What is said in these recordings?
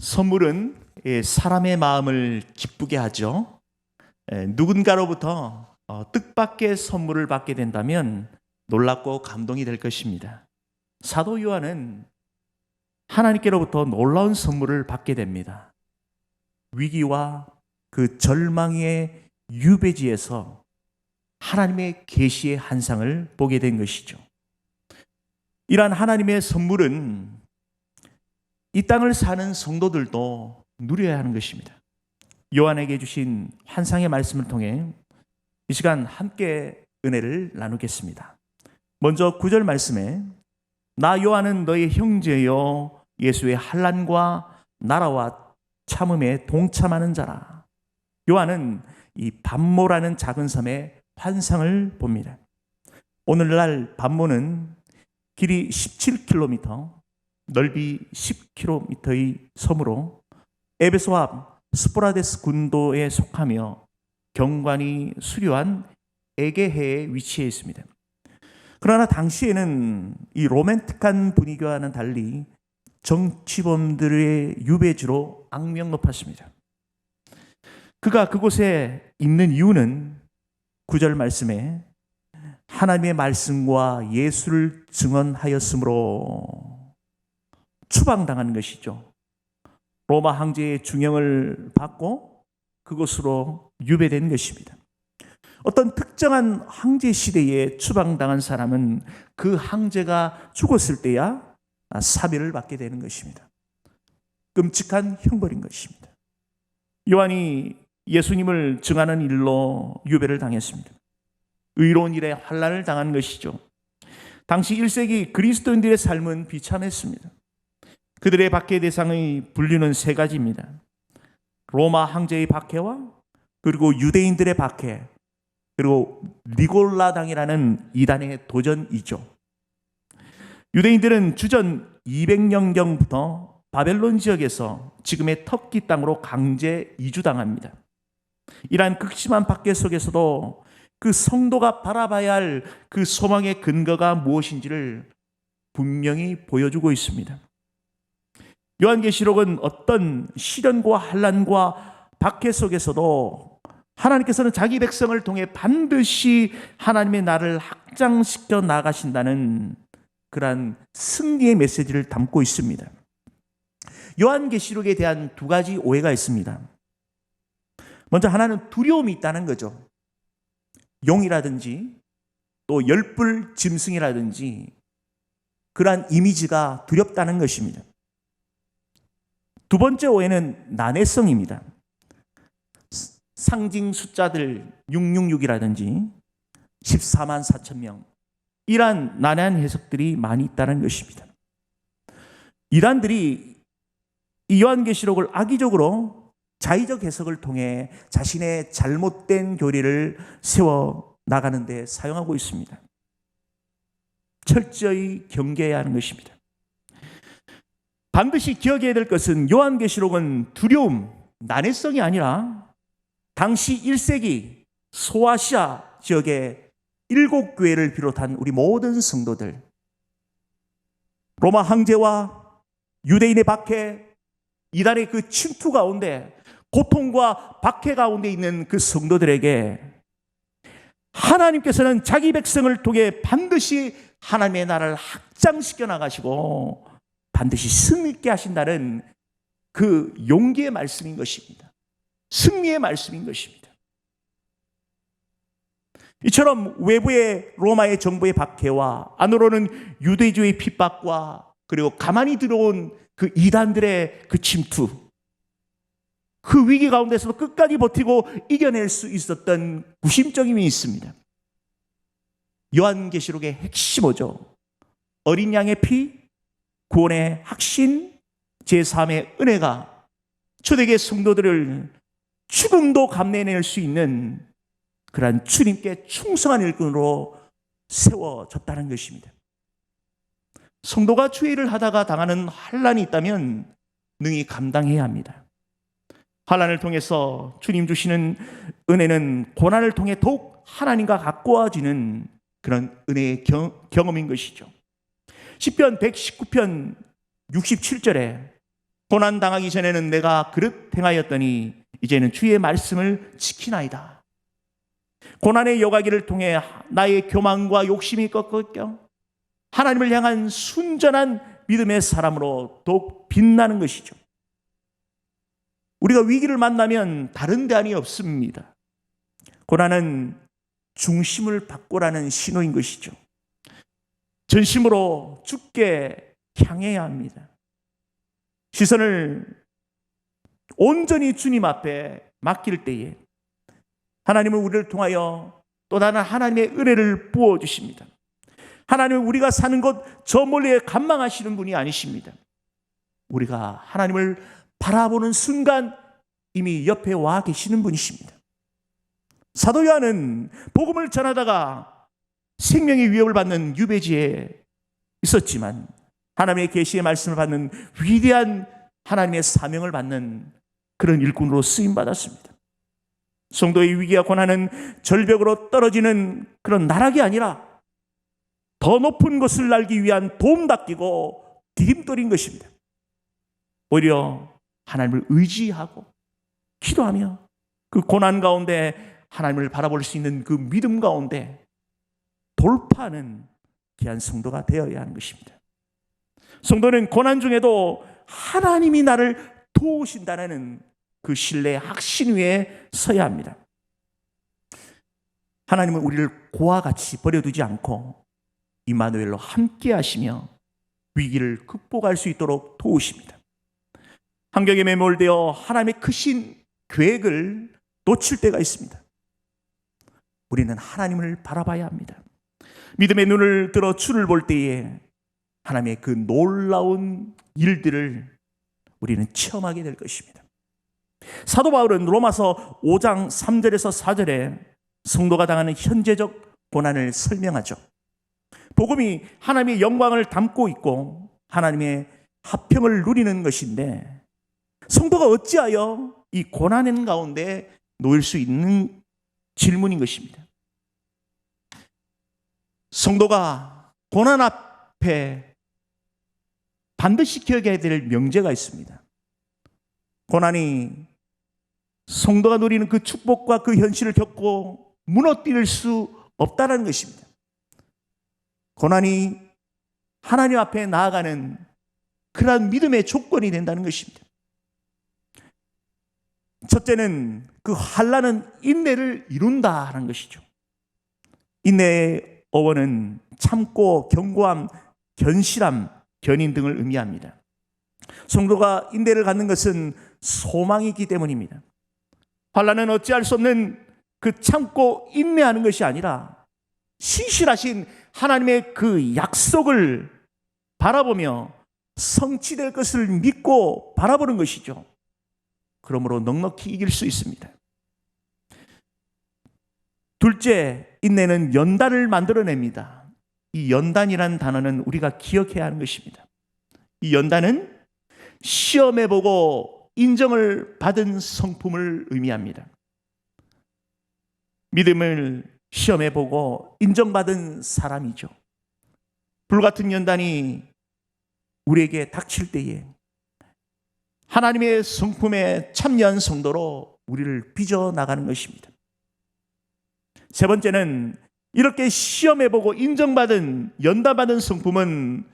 선물은 사람의 마음을 기쁘게 하죠. 누군가로부터 뜻밖의 선물을 받게 된다면 놀랍고 감동이 될 것입니다. 사도 요한은 하나님께로부터 놀라운 선물을 받게 됩니다. 위기와 그 절망의 유배지에서 하나님의 계시의 환상을 보게 된 것이죠. 이러한 하나님의 선물은 이 땅을 사는 성도들도 누려야 하는 것입니다. 요한에게 주신 환상의 말씀을 통해 이 시간 함께 은혜를 나누겠습니다. 먼저 9절 말씀에 나 요한은 너의 형제요 예수의 환난과 나라와 참음에 동참하는 자라. 요한은 이 반모라는 작은 섬의 환상을 봅니다. 오늘날 반모는 길이 17km, 넓이 10km의 섬으로 에베소 앞 스포라데스 군도에 속하며 경관이 수려한 에게해에 위치해 있습니다. 그러나 당시에는 이 로맨틱한 분위기와는 달리 정치범들의 유배지로 악명 높았습니다. 그가 그곳에 있는 이유는 9절 말씀에 하나님의 말씀과 예수를 증언하였으므로 추방당하는 것이죠. 로마 황제의 중형을 받고 그곳으로 유배된 것입니다. 어떤 특정한 황제 시대에 추방당한 사람은 그 황제가 죽었을 때야 사별을 받게 되는 것입니다. 끔찍한 형벌인 것입니다. 요한이 예수님을 증하는 일로 유배를 당했습니다. 의로운 일에 환난을 당한 것이죠. 당시 1세기 그리스도인들의 삶은 비참했습니다. 그들의 박해 대상의 분류는 세 가지입니다. 로마 황제의 박해와 그리고 유대인들의 박해, 그리고 니골라당이라는 이단의 도전이죠. 유대인들은 주전 200년경부터 바벨론 지역에서 지금의 터키 땅으로 강제 이주당합니다. 이러한 극심한 박해 속에서도 그 성도가 바라봐야 할 그 소망의 근거가 무엇인지를 분명히 보여주고 있습니다. 요한계시록은 어떤 시련과 환난과 박해 속에서도 하나님께서는 자기 백성을 통해 반드시 하나님의 나라를 확장시켜 나가신다는 그러한 승리의 메시지를 담고 있습니다. 요한계시록에 대한 두 가지 오해가 있습니다. 먼저 하나는 두려움이 있다는 거죠. 용이라든지 또 열불 짐승이라든지 그러한 이미지가 두렵다는 것입니다. 두 번째 오해는 난해성입니다. 상징 숫자들 666이라든지 14만 4천 명, 이러한 난해한 해석들이 많이 있다는 것입니다. 이단들이 이 요한계시록을 악의적으로 자의적 해석을 통해 자신의 잘못된 교리를 세워 나가는 데 사용하고 있습니다. 철저히 경계해야 하는 것입니다. 반드시 기억해야 될 것은 요한계시록은 두려움, 난해성이 아니라 당시 1세기 소아시아 지역의 7교회를 비롯한 우리 모든 성도들, 로마 황제와 유대인의 박해, 이단의 그 침투 가운데 고통과 박해 가운데 있는 그 성도들에게 하나님께서는 자기 백성을 통해 반드시 하나님의 나라를 확장시켜 나가시고 반드시 승리있게 하신다는 그 용기의 말씀인 것입니다. 승리의 말씀인 것입니다. 이처럼 외부의 로마의 정부의 박해와 안으로는 유대주의 핍박과 그리고 가만히 들어온 그 이단들의 그 침투, 그 위기 가운데서도 끝까지 버티고 이겨낼 수 있었던 구심적임이 있습니다. 요한계시록의 핵심어죠. 어린 양의 피, 구원의 확신, 제3의 은혜가 초대교회 성도들을 죽음도 감내해낼 수 있는 그러한 주님께 충성한 일꾼으로 세워졌다는 것입니다. 성도가 주의 일을 하다가 당하는 환난이 있다면 능히 감당해야 합니다. 환난을 통해서 주님 주시는 은혜는 고난을 통해 더욱 하나님과 가까워지는 그런 은혜의 경험인 것이죠. 시편 119편 67절에 고난 당하기 전에는 내가 그릇 행하였더니 이제는 주의 말씀을 지키나이다. 고난의 여가기를 통해 나의 교만과 욕심이 꺾였고 하나님을 향한 순전한 믿음의 사람으로 더욱 빛나는 것이죠. 우리가 위기를 만나면 다른 대안이 없습니다. 고난은 중심을 바꾸라는 신호인 것이죠. 전심으로 주께 향해야 합니다. 시선을 온전히 주님 앞에 맡길 때에 하나님은 우리를 통하여 또 다른 하나님의 은혜를 부어주십니다. 하나님은 우리가 사는 곳 저 멀리에 감망하시는 분이 아니십니다. 우리가 하나님을 바라보는 순간 이미 옆에 와 계시는 분이십니다. 사도 요한은 복음을 전하다가 생명의 위협을 받는 유배지에 있었지만 하나님의 계시의 말씀을 받는 위대한 하나님의 사명을 받는 그런 일꾼으로 쓰임받았습니다. 성도의 위기와 고난은 절벽으로 떨어지는 그런 나락이 아니라 더 높은 것을 날기 위한 도움닫기고 디딤돌인 것입니다. 오히려 하나님을 의지하고 기도하며 그 고난 가운데 하나님을 바라볼 수 있는 그 믿음 가운데 돌파하는 귀한 성도가 되어야 하는 것입니다. 성도는 고난 중에도 하나님이 나를 도우신다는 그 신뢰의 확신 위에 서야 합니다. 하나님은 우리를 고와 같이 버려두지 않고 임마누엘로 함께 하시며 위기를 극복할 수 있도록 도우십니다. 환경에 매몰되어 하나님의 크신 계획을 놓칠 때가 있습니다. 우리는 하나님을 바라봐야 합니다. 믿음의 눈을 들어 주를 볼 때에 하나님의 그 놀라운 일들을 우리는 체험하게 될 것입니다. 사도 바울은 로마서 5장 3절에서 4절에 성도가 당하는 현재적 고난을 설명하죠. 복음이 하나님의 영광을 담고 있고 하나님의 화평을 누리는 것인데 성도가 어찌하여 이 고난 가운데 놓일 수 있는 질문인 것입니다. 성도가 고난 앞에 반드시 기억해야 될 명제가 있습니다. 고난이 성도가 누리는 그 축복과 그 현실을 겪고 무너뜨릴 수 없다는 것입니다. 고난이 하나님 앞에 나아가는 그러한 믿음의 조건이 된다는 것입니다. 첫째는 그 환난은 인내를 이룬다는 것이죠. 인내의 어원은 참고 견고함, 견실함, 견인 등을 의미합니다. 성도가 인내를 갖는 것은 소망이 있기 때문입니다. 환난은 어찌할 수 없는 그 참고 인내하는 것이 아니라 신실하신 하나님의 그 약속을 바라보며 성취될 것을 믿고 바라보는 것이죠. 그러므로 넉넉히 이길 수 있습니다. 둘째, 인내는 연단을 만들어냅니다. 이 연단이라는 단어는 우리가 기억해야 하는 것입니다. 이 연단은 시험해보고 인정을 받은 성품을 의미합니다. 믿음을 시험해보고 인정받은 사람이죠. 불같은 연단이 우리에게 닥칠 때에 하나님의 성품에 참여한 성도로 우리를 빚어나가는 것입니다. 세 번째는 이렇게 시험해보고 인정받은 연단받은 성품은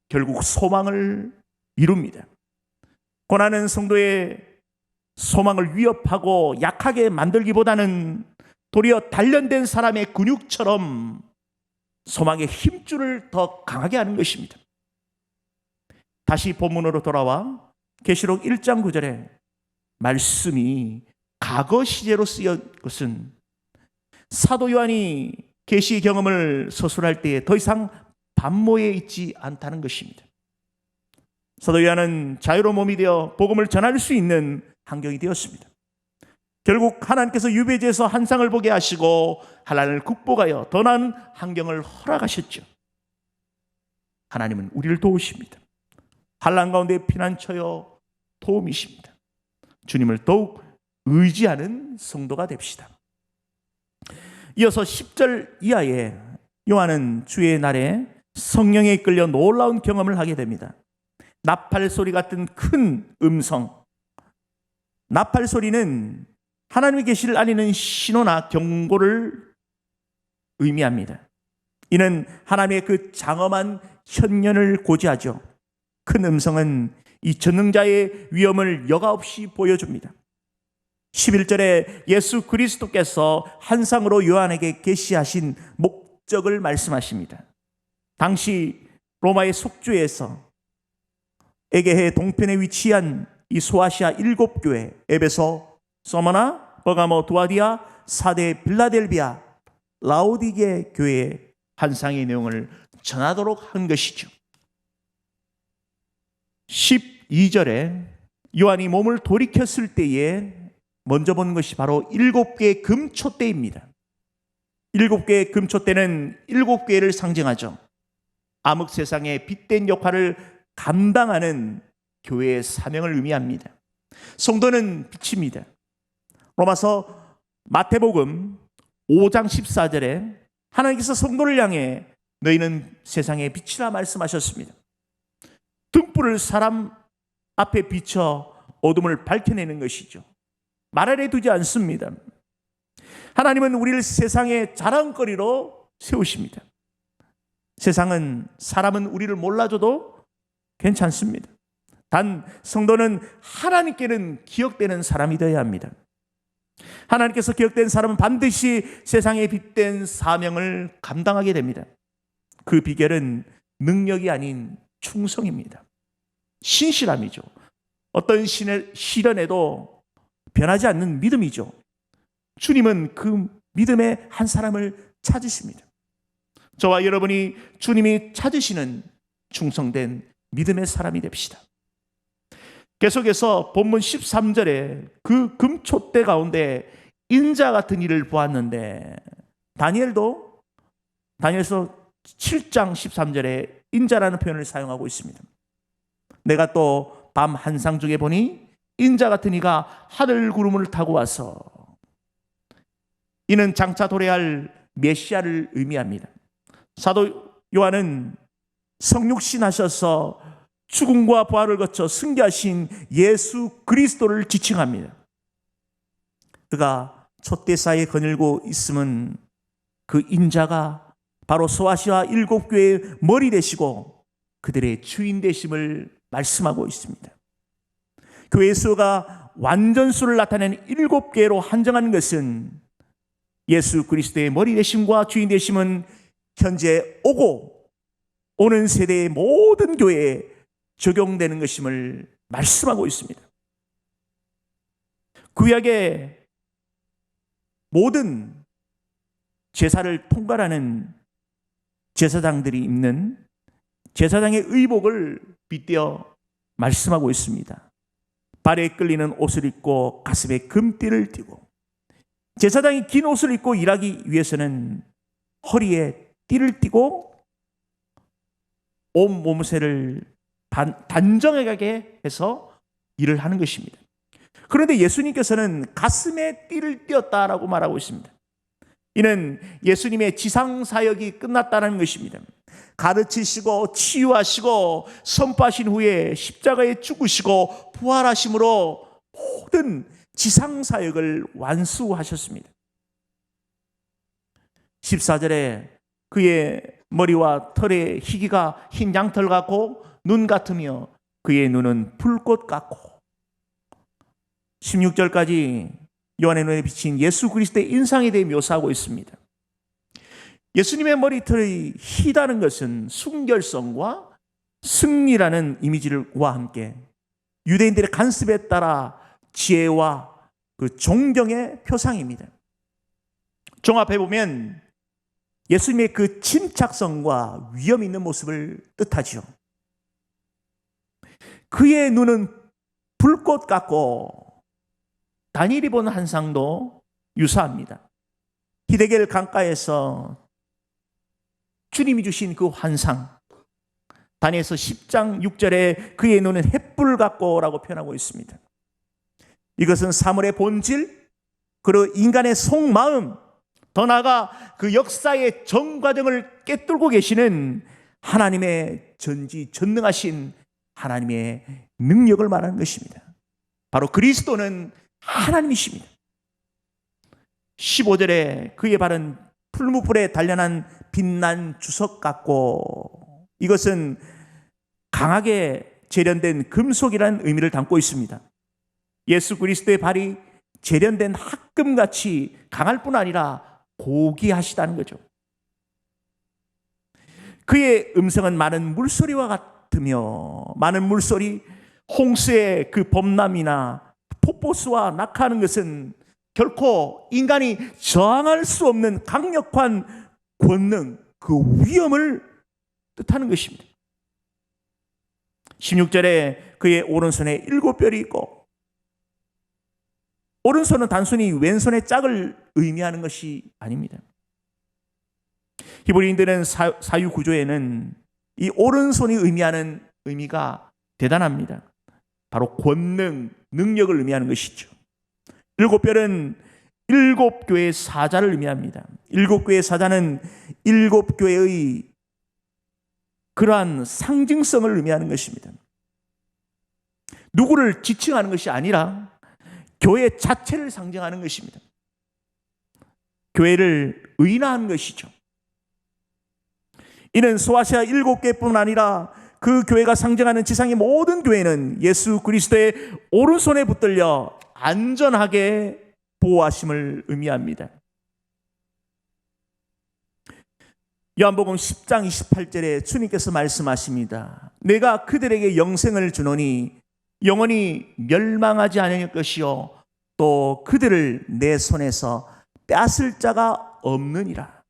결국 소망을 이룹니다. 고난은 성도의 소망을 위협하고 약하게 만들기보다는 도리어 단련된 사람의 근육처럼 소망의 힘줄을 더 강하게 하는 것입니다. 다시 본문으로 돌아와 계시록 1장 9절에 말씀이 과거 시제로 쓰인 것은 사도 요한이 계시 경험을 서술할 때에 더 이상 반모에 있지 않다는 것입니다. 사도 요한은 자유로운 몸이 되어 복음을 전할 수 있는 환경이 되었습니다. 결국 하나님께서 유배지에서 환상을 보게 하시고 환난을 극복하여 더 나은 환경을 허락하셨죠. 하나님은 우리를 도우십니다. 환난 가운데 피난처여 도움이십니다. 주님을 더욱 의지하는 성도가 됩시다. 이어서 10절 이하에 요한은 주의 날에 성령에 이끌려 놀라운 경험을 하게 됩니다. 나팔 소리 같은 큰 음성. 나팔 소리는 하나님의 계시를 알리는 신호나 경고를 의미합니다. 이는 하나님의 그 장엄한 현년을 고지하죠. 큰 음성은 이 전능자의 위엄을 여과없이 보여줍니다. 11절에 예수 그리스도께서 환상으로 요한에게 계시하신 목적을 말씀하십니다. 당시 로마의 속주에서 에게해 동편에 위치한 이 소아시아 7교회, 에베소, 서머나, 버가모, 두아디아, 사데, 빌라델비아, 라오디게 교회의 환상의 내용을 전하도록 한 것이죠. 12절에 요한이 몸을 돌이켰을 때에 먼저 본 것이 바로 7개의 금촛대입니다. 7개의 금촛대는 7개를 상징하죠. 암흑 세상의 빛된 역할을 감당하는 교회의 사명을 의미합니다. 성도는 빛입니다. 로마서 마태복음 5장 14절에 하나님께서 성도를 향해 너희는 세상의 빛이라 말씀하셨습니다. 등불을 사람 앞에 비춰 어둠을 밝혀내는 것이죠. 말 아래 두지 않습니다. 하나님은 우리를 세상의 자랑거리로 세우십니다. 세상은, 사람은 우리를 몰라줘도 괜찮습니다. 단 성도는 하나님께는 기억되는 사람이 되어야 합니다. 하나님께서 기억된 사람은 반드시 세상에 빛된 사명을 감당하게 됩니다. 그 비결은 능력이 아닌 충성입니다. 신실함이죠. 어떤 시련에도 변하지 않는 믿음이죠. 주님은 그 믿음의 한 사람을 찾으십니다. 저와 여러분이 주님이 찾으시는 충성된 믿음의 사람이 됩시다. 계속해서 본문 13절에 그 금촛대 가운데 인자 같은 이를 보았는데, 다니엘서 7장 13절에 인자라는 표현을 사용하고 있습니다. 내가 또 밤 한상 중에 보니 인자 같은 이가 하늘 구름을 타고 와서, 이는 장차 도래할 메시아를 의미합니다. 사도 요한은 성육신 하셔서 죽음과 부활을 거쳐 승리하신 예수 그리스도를 지칭합니다. 그가 촛대 사이에 거닐고 있음은 그 인자가 바로 소아시아 7교회의 머리 되시고 그들의 주인 되심을 말씀하고 있습니다. 교회 수가 완전수를 나타내는 7개로 한정한 것은 예수 그리스도의 머리 되심과 주인 되심은 현재 오고 오는 세대의 모든 교회에 적용되는 것임을 말씀하고 있습니다. 구약의 모든 제사를 통과하는 제사장들이 입는 제사장의 의복을 빗대어 말씀하고 있습니다. 발에 끌리는 옷을 입고 가슴에 금띠를 띠고, 제사장이 긴 옷을 입고 일하기 위해서는 허리에 띠를 띠고 온 몸새를 단정하게 해서 일을 하는 것입니다. 그런데 예수님께서는 가슴에 띠를 띠었다라고 말하고 있습니다. 이는 예수님의 지상사역이 끝났다는 것입니다. 가르치시고 치유하시고 선포하신 후에 십자가에 죽으시고 부활하심으로 모든 지상사역을 완수하셨습니다. 14절에 그의 머리와 털에 희기가 흰 양털 같고 눈 같으며 그의 눈은 불꽃 같고, 16절까지 요한의 눈에 비친 예수 그리스도의 인상에 대해 묘사하고 있습니다. 예수님의 머리털이 희다는 것은 순결성과 승리라는 이미지와 함께 유대인들의 간습에 따라 지혜와 그 존경의 표상입니다. 종합해 보면 예수님의 그 침착성과 위험 있는 모습을 뜻하죠. 그의 눈은 불꽃 같고, 다니엘이 본 환상도 유사합니다. 히데겔 강가에서 주님이 주신 그 환상, 다니엘서 10장 6절에 그의 눈은 햇불 같고라고 표현하고 있습니다. 이것은 사물의 본질, 그리고 인간의 속마음, 더 나아가 그 역사의 전 과정을 꿰뚫고 계시는 하나님의 전지전능하신 하나님의 능력을 말하는 것입니다. 바로 그리스도는 하나님이십니다. 15절에 그의 발은 풀무불에 단련한 빛난 주석 같고, 이것은 강하게 재련된 금속이라는 의미를 담고 있습니다. 예수 그리스도의 발이 재련된 합금같이 강할 뿐 아니라 고귀하시다는 거죠. 그의 음성은 많은 물소리와 같으며, 많은 물소리, 홍수의 그 범람이나 폭포수와 낙하하는 것은 결코 인간이 저항할 수 없는 강력한 권능, 그 위엄을 뜻하는 것입니다. 16절에 그의 오른손에 7뼈리 있고, 오른손은 단순히 왼손의 짝을 의미하는 것이 아닙니다. 히브리인들은 사유 구조에는 이 오른손이 의미하는 의미가 대단합니다. 바로 권능, 능력을 의미하는 것이죠. 7뼈는 7교회의 사자를 의미합니다. 7교회의 사자는 7교회의 그러한 상징성을 의미하는 것입니다. 누구를 지칭하는 것이 아니라 교회 자체를 상징하는 것입니다. 교회를 의인화하는 것이죠. 이는 소아시아 7교회뿐 아니라 그 교회가 상징하는 지상의 모든 교회는 예수 그리스도의 오른손에 붙들려 안전하게 보호하심을 의미합니다. 요한복음 10장 28절에 주님께서 말씀하십니다. 내가 그들에게 영생을 주노니 영원히 멸망하지 않을 것이요 또 그들을 내 손에서 빼앗을 자가 없느니라.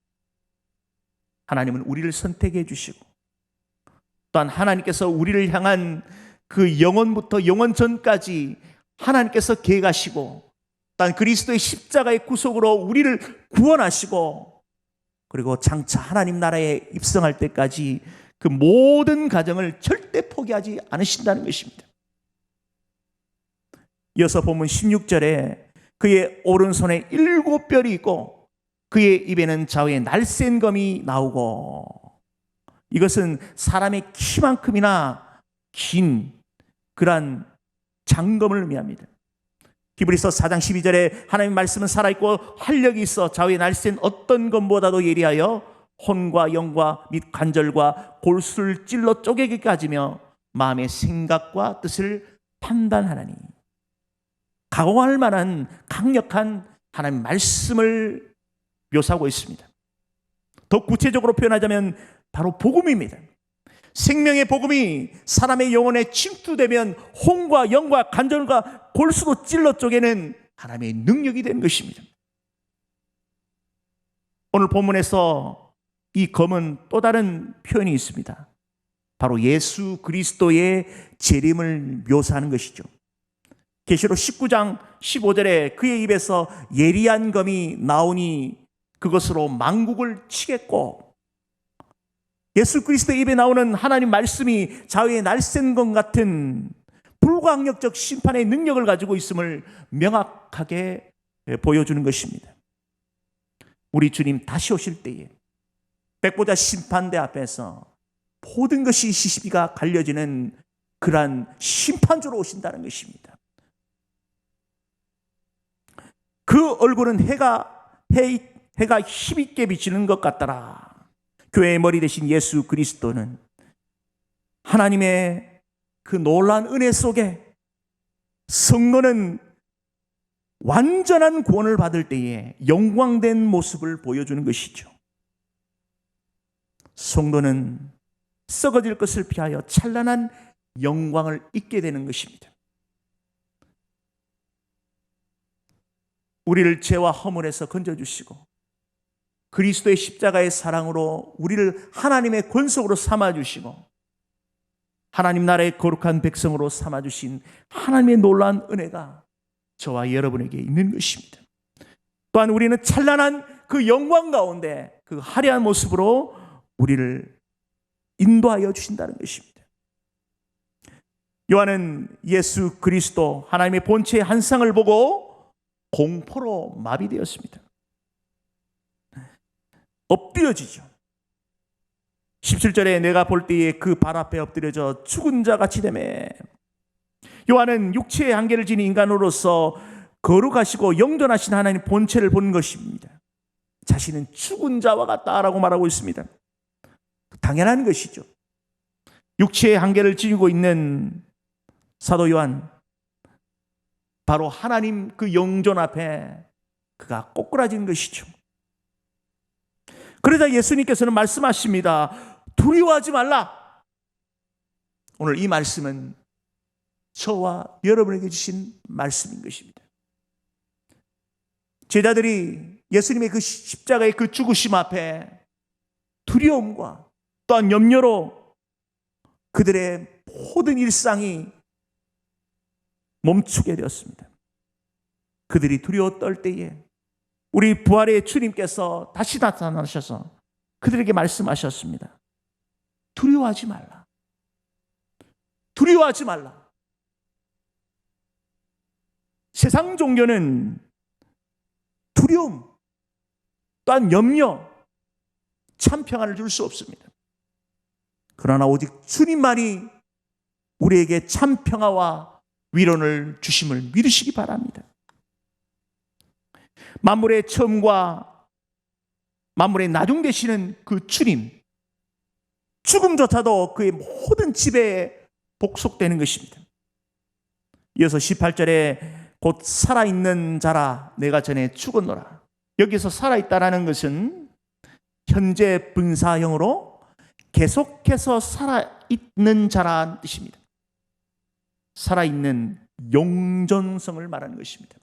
하나님은 우리를 선택해 주시고, 또한 하나님께서 우리를 향한 그 영원부터 영원 전까지 하나님께서 계획하시고, 또한 그리스도의 십자가의 구속으로 우리를 구원하시고, 그리고 장차 하나님 나라에 입성할 때까지 그 모든 가정을 절대 포기하지 않으신다는 것입니다. 이어서 본문 16절에 그의 오른손에 7뼈리 있고 그의 입에는 좌우에 날쌘 검이 나오고, 이것은 사람의 키만큼이나 긴 그러한 장검을 의미합니다. 히브리서 4장 12절에 하나님의 말씀은 살아있고 활력이 있어 좌우에 날쌘 어떤 검보다도 예리하여 혼과 영과 및 관절과 골수를 찔러 쪼개기까지며 마음의 생각과 뜻을 판단하나니. 가공할 만한 강력한 하나님의 말씀을 묘사하고 있습니다. 더 구체적으로 표현하자면 바로 복음입니다. 생명의 복음이 사람의 영혼에 침투되면 혼과 영과 관절과 골수도 찔러 쪼개는 하나님의 능력이 되는 것입니다. 오늘 본문에서 이 검은 또 다른 표현이 있습니다. 바로 예수 그리스도의 재림을 묘사하는 것이죠. 계시록 19장 15절에 그의 입에서 예리한 검이 나오니 그것으로 만국을 치겠고, 예수 그리스도의 입에 나오는 하나님 말씀이 좌우에 날쌘 것 같은 불가항력적 심판의 능력을 가지고 있음을 명확하게 보여주는 것입니다. 우리 주님 다시 오실 때에 백보자 심판대 앞에서 모든 것이 시시비가 갈려지는 그러한 심판주로 오신다는 것입니다. 그 얼굴은 해가 힘있게 비치는 것 같더라. 교회의 머리 대신 예수 그리스도는 하나님의 그 놀라운 은혜 속에 성도는 완전한 구원을 받을 때에 영광된 모습을 보여주는 것이죠. 성도는 썩어질 것을 피하여 찬란한 영광을 입게 되는 것입니다. 우리를 죄와 허물에서 건져주시고 그리스도의 십자가의 사랑으로 우리를 하나님의 권속으로 삼아주시고 하나님 나라의 거룩한 백성으로 삼아주신 하나님의 놀라운 은혜가 저와 여러분에게 있는 것입니다. 또한 우리는 찬란한 그 영광 가운데 그 화려한 모습으로 우리를 인도하여 주신다는 것입니다. 요한은 예수 그리스도 하나님의 본체의 한상을 보고 공포로 마비되었습니다. 엎드려지죠. 17절에 내가 볼 때에 그 발 앞에 엎드려져 죽은 자 같이 되매. 요한은 육체의 한계를 지닌 인간으로서 거룩하시고 영존하신 하나님 본체를 본 것입니다. 자신은 죽은 자와 같다라고 말하고 있습니다. 당연한 것이죠. 육체의 한계를 지니고 있는 사도 요한, 바로 하나님 그 영존 앞에 그가 꼬꾸라진 것이죠. 그러자 예수님께서는 말씀하십니다. 두려워하지 말라. 오늘 이 말씀은 저와 여러분에게 주신 말씀인 것입니다. 제자들이 예수님의 그 십자가의 그 죽으심 앞에 두려움과 또한 염려로 그들의 모든 일상이 멈추게 되었습니다. 그들이 두려워 떨 때에 우리 부활의 주님께서 다시 나타나셔서 그들에게 말씀하셨습니다. 두려워하지 말라. 두려워하지 말라. 세상 종교는 두려움, 또한 염려, 참 평안을 줄 수 없습니다. 그러나 오직 주님만이 우리에게 참 평화와 위로를 주심을 믿으시기 바랍니다. 만물의 처음과 만물의 나중 되시는 그 주님, 죽음조차도 그의 모든 지배에 복속되는 것입니다. 이어서 18절에 곧 살아있는 자라 내가 전에 죽었노라. 여기서 살아있다라는 것은 현재 분사형으로 계속해서 살아있는 자라는 뜻입니다. 살아있는 영존성을 말하는 것입니다.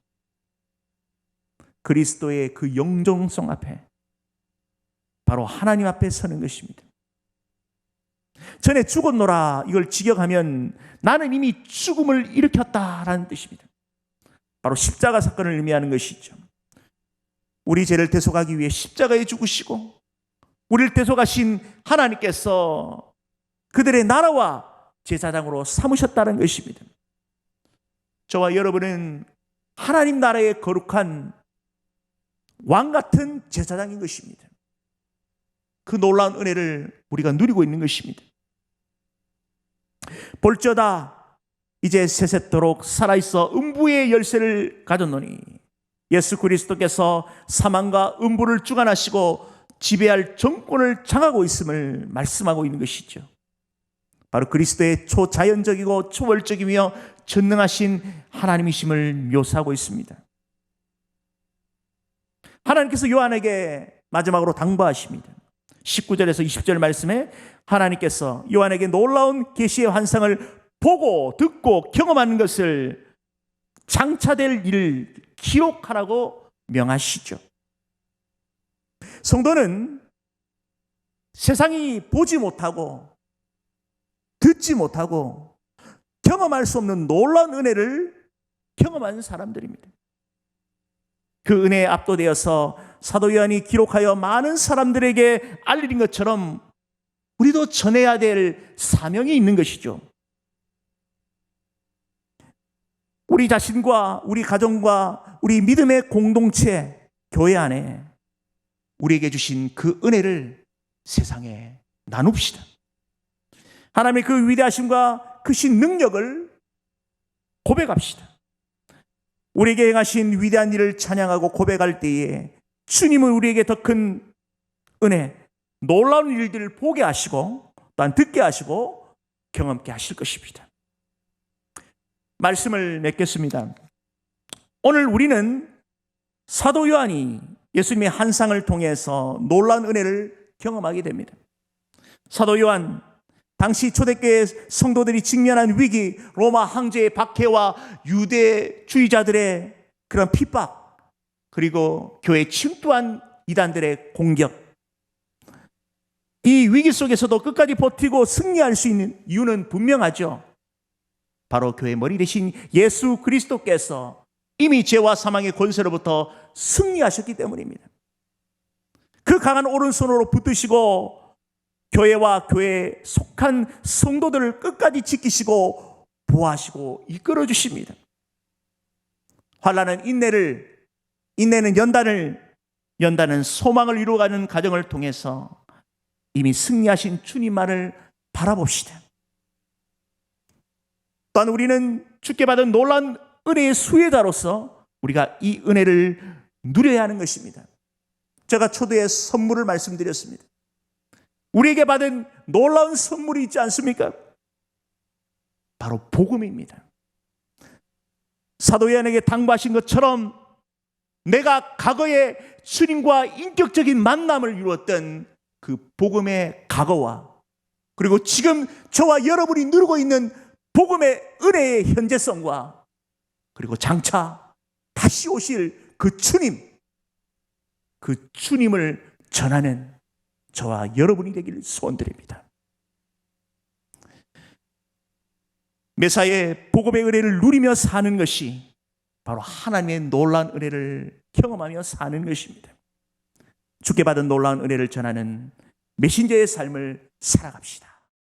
그리스도의 그 영존성 앞에 바로 하나님 앞에 서는 것입니다. 전에 죽었노라 이걸 직역하면 나는 이미 죽음을 일으켰다라는 뜻입니다. 바로 십자가 사건을 의미하는 것이죠. 우리 죄를 대속하기 위해 십자가에 죽으시고 우리를 대속하신 하나님께서 그들의 나라와 제사장으로 삼으셨다는 것입니다. 저와 여러분은 하나님 나라의 거룩한 왕 같은 제사장인 것입니다. 그 놀라운 은혜를 우리가 누리고 있는 것입니다. 볼지어다 이제 세세토록 살아있어 음부의 열쇠를 가졌노니 예수 그리스도께서 사망과 음부를 주관하시고 지배할 정권을 장하고 있음을 말씀하고 있는 것이죠. 바로 그리스도의 초자연적이고 초월적이며 전능하신 하나님이심을 묘사하고 있습니다. 하나님께서 요한에게 마지막으로 당부하십니다. 19절에서 20절 말씀에 하나님께서 요한에게 놀라운 계시의 환상을 보고 듣고 경험하는 것을 장차될 일을 기록하라고 명하시죠. 성도는 세상이 보지 못하고 듣지 못하고 경험할 수 없는 놀라운 은혜를 경험한 사람들입니다. 그 은혜에 압도되어서 사도 요한이 기록하여 많은 사람들에게 알린 것처럼 우리도 전해야 될 사명이 있는 것이죠. 우리 자신과 우리 가정과 우리 믿음의 공동체, 교회 안에 우리에게 주신 그 은혜를 세상에 나눕시다. 하나님의 그 위대하심과 크신 능력을 고백합시다. 우리에게 행하신 위대한 일을 찬양하고 고백할 때에 주님은 우리에게 더 큰 은혜, 놀라운 일들을 보게 하시고 또한 듣게 하시고 경험케 하실 것입니다. 말씀을 맺겠습니다. 오늘 우리는 사도 요한이 예수님의 환상을 통해서 놀라운 은혜를 경험하게 됩니다. 사도 요한, 당시 초대교회 성도들이 직면한 위기, 로마 황제의 박해와 유대주의자들의 그런 핍박, 그리고 교회에 침투한 이단들의 공격. 이 위기 속에서도 끝까지 버티고 승리할 수 있는 이유는 분명하죠. 바로 교회의 머리 대신 예수 그리스도께서 이미 죄와 사망의 권세로부터 승리하셨기 때문입니다. 그 강한 오른손으로 붙드시고 교회와 교회에 속한 성도들을 끝까지 지키시고 보호하시고 이끌어 주십니다. 환난은 인내는 연단을, 연단은 소망을 이루어가는 과정을 통해서 이미 승리하신 주님만을 바라봅시다. 또한 우리는 주께 받은 놀라운 은혜의 수혜자로서 우리가 이 은혜를 누려야 하는 것입니다. 제가 초대의 선물을 말씀드렸습니다. 우리에게 받은 놀라운 선물이 있지 않습니까? 바로 복음입니다. 사도 요한에게 당부하신 것처럼 내가 과거에 주님과 인격적인 만남을 이루었던 그 복음의 과거와 그리고 지금 저와 여러분이 누리고 있는 복음의 은혜의 현재성과 그리고 장차 다시 오실 그 주님을 전하는 저와 여러분이 되기를 소원드립니다. 메사의 복음의 은혜를 누리며 사는 것이 바로 하나님의 놀라운 은혜를 경험하며 사는 것입니다. 주께 받은 놀라운 은혜를 전하는 메신저의 삶을 살아갑시다.